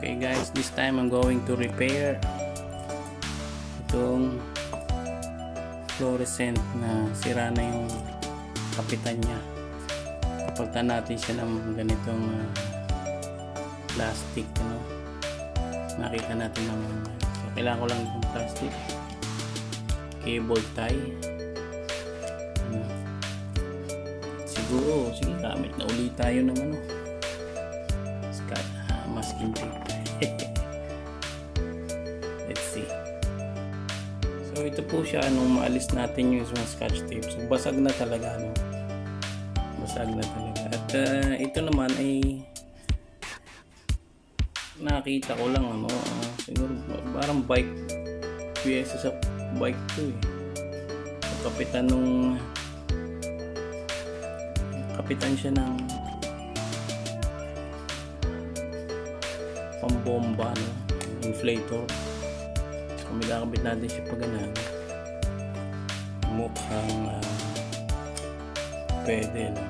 Okay guys, this time I'm going to repair itong fluorescent na sira na yung kapitan niya. Papalitan natin siya ng ganitong plastic, ano? Makita natin naman. So kailangan ko lang itong plastic, cable tie, ano? Siguro, sige, gamit na uli tayo ng ano, masking tape. Let's see. So ito po siya nung maalis natin yung mga scotch tape. So basag na talaga, no? Basag na talaga. At ito naman ay nakita ko lang, ano, siguro parang bike piyesa sa bike to eh. So, kapitan siya ng pambomba, no? Inflator. Kung magkakabit natin siya pag ganun, mukhang pwede, no?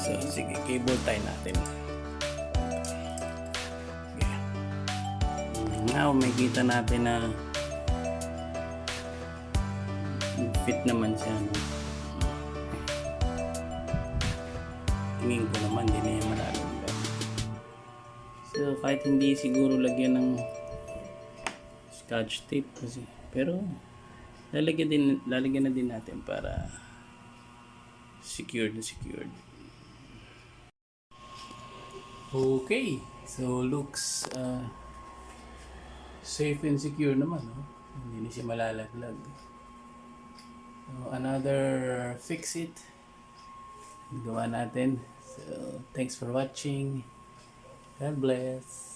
So sige, cable tie natin. Okay. Now makikita natin na fit naman siya, no? Tingin ko naman din na yung malalagyan. So kahit hindi siguro lagyan ng scotch tape kasi, pero lalagyan na din natin para secured. Okay, so looks safe and secure naman, no? Hindi na siya malalaglag. So another fix it gawa natin. So thanks for watching. God bless.